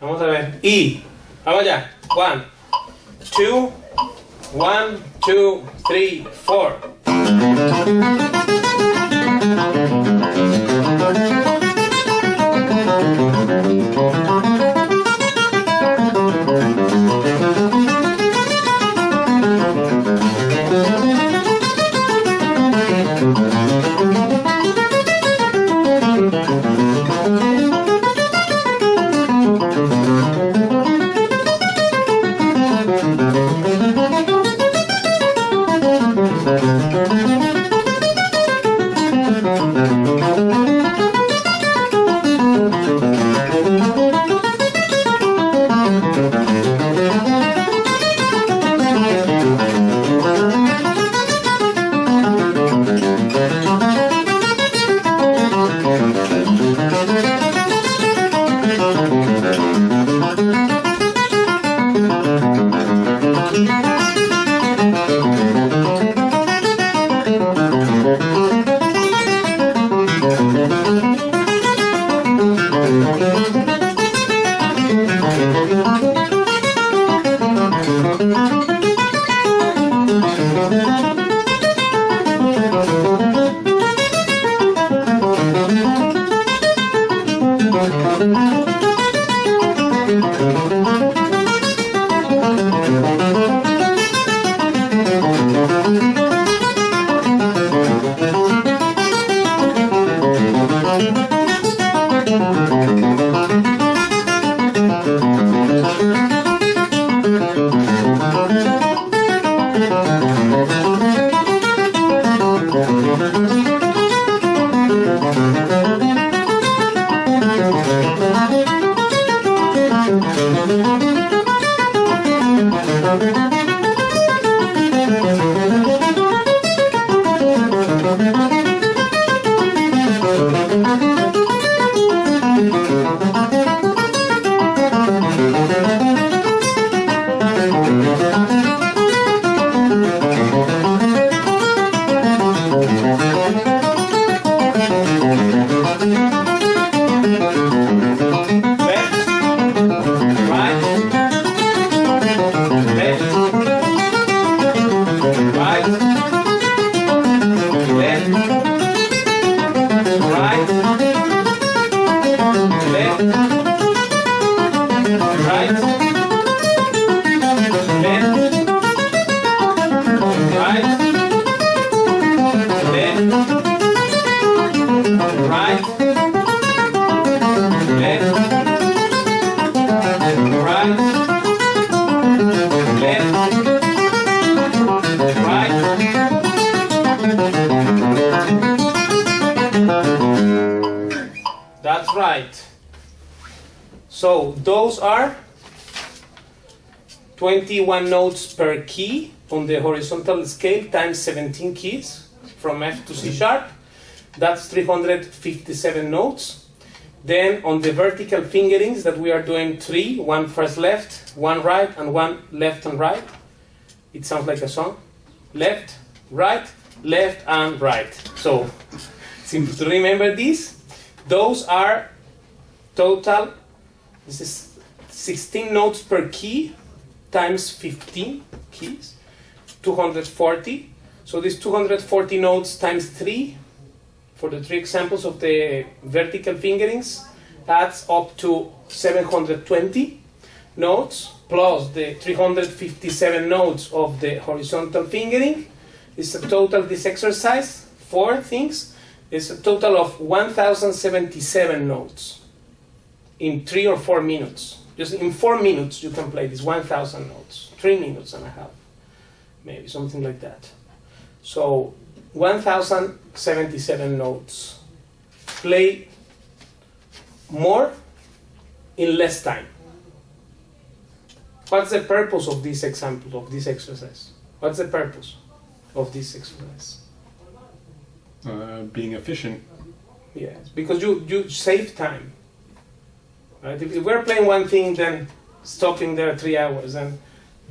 Vamos a ver. Y. Vamos allá. 1, 2, 1, 2, 3, 4. That's right. So those are 21 notes per key on the horizontal scale times 17 keys from F to C sharp. That's 357 notes. Then on the vertical fingerings that we are doing 3, one first left, one right, and one left and right. It sounds like a song. Left, and right. So simple to remember these. Those are total, this is 16 notes per key times 15 keys, 240. So these 240 notes times 3, for the 3 examples of the vertical fingerings, adds up to 720 notes, plus the 357 notes of the horizontal fingering. Is a total, this exercise, 4 things, is a total of 1077 notes in 3 or 4 minutes. Just in 4 minutes you can play these 1000 notes, 3 minutes and a half, maybe something like that. So 1077 notes. Play more in less time. What's the purpose of this example, of this exercise? What's the purpose of this exercise? Being efficient. Yes, because you save time. Right? If we're playing one thing, then stopping there 3 hours, and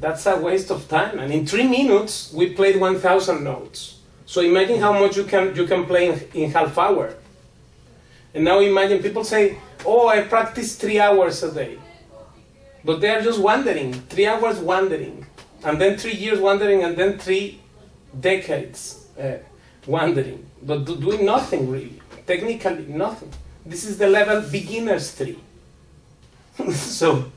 that's a waste of time. And in 3 minutes, we played 1000 notes. So imagine how much you can play in half hour. And now imagine people say, oh, I practice 3 hours a day. But they are just wandering, 3 hours wandering, and then 3 years wandering, and then 3 decades wandering, but doing nothing really, technically nothing. This is the level beginners 3. So,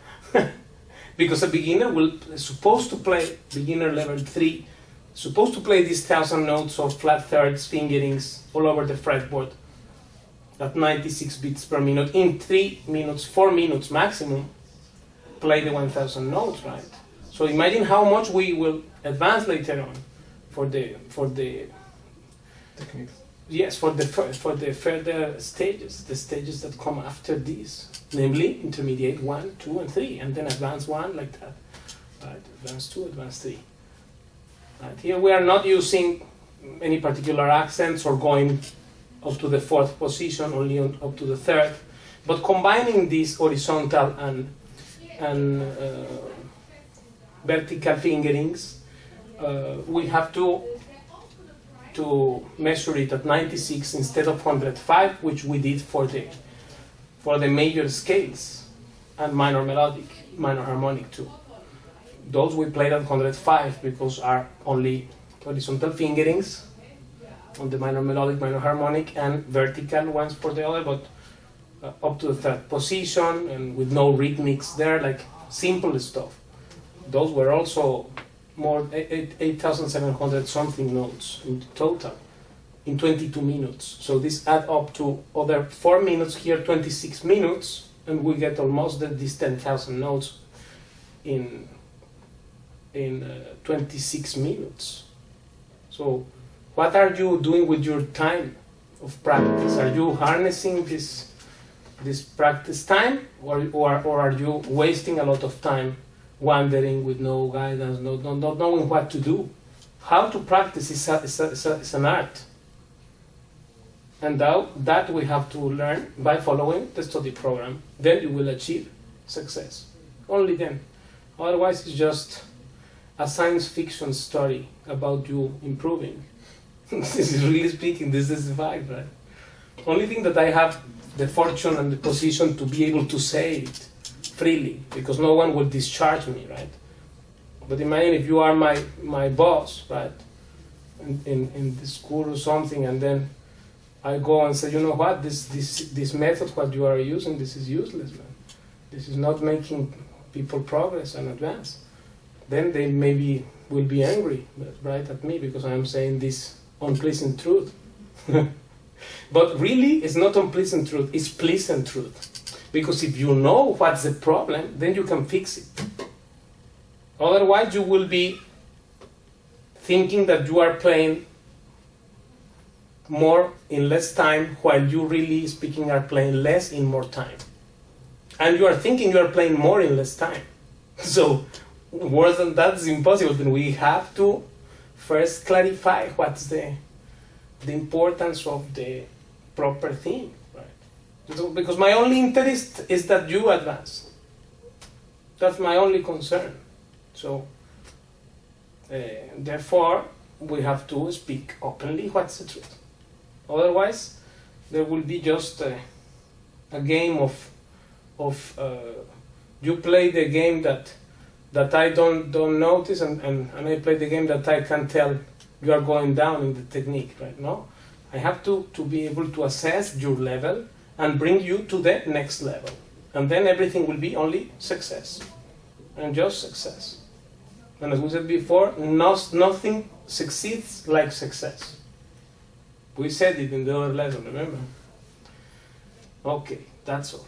because a beginner is supposed to play beginner level 3, supposed to play these 1000 notes of flat thirds, fingerings all over the fretboard at 96 beats per minute in 3 minutes, 4 minutes maximum. Play the 1000 notes, right? So imagine how much we will advance later on for the techniques. Yes, for the further stages, the stages that come after these, namely intermediate 1, 2, and 3, and then advanced 1 like that, right? Advanced 2, advanced 3. Right? Here we are not using any particular accents or going up to the 4th position, only up to the 3rd, but combining these horizontal and vertical fingerings, we have to measure it at 96 instead of 105, which we did for the major scales and minor melodic, minor harmonic too. Those we played at 105 because are only horizontal fingerings on the minor melodic, minor harmonic, and vertical ones for the other, but up to the 3rd position and with no rhythmics there, like simple stuff. Those were also more 8,700 something notes in total in 22 minutes. So this add up to other 4 minutes here, 26 minutes, and we get almost these 10,000 notes in 26 minutes. So what are you doing with your time of practice? Are you harnessing this practice time, or are you wasting a lot of time wandering with no guidance, not knowing what to do? How to practice is an art. And that we have to learn by following the study program. Then you will achieve success. Only then. Otherwise, it's just a science fiction story about you improving. This is really speaking, this is the fact, right? Only thing that I have the fortune and the position to be able to say it freely, because no one will discharge me, right? But imagine if you are my boss, right, in the school or something, and then I go and say, you know what, this method, what you are using, this is useless, man. This is not making people progress and advance. Then they maybe will be angry, right, at me, because I am saying this unpleasant truth. But really, it's not unpleasant truth, it's pleasant truth. Because if you know what's the problem, then you can fix it. Otherwise, you will be thinking that you are playing more in less time, while you really speaking are playing less in more time. And you are thinking you are playing more in less time. So, worse than that is impossible. Then we have to first clarify what's the importance of the proper thing, right? So, because my only interest is that you advance. That's my only concern. So, therefore, we have to speak openly what's the truth. Otherwise, there will be just a game of you play the game that I don't notice, and I play the game that I can tell you are going down in the technique, right? No, I have to be able to assess your level and bring you to the next level, and then everything will be only success, and just success. And as we said before, nothing succeeds like success. We said it in the other lesson, remember? Okay, that's all.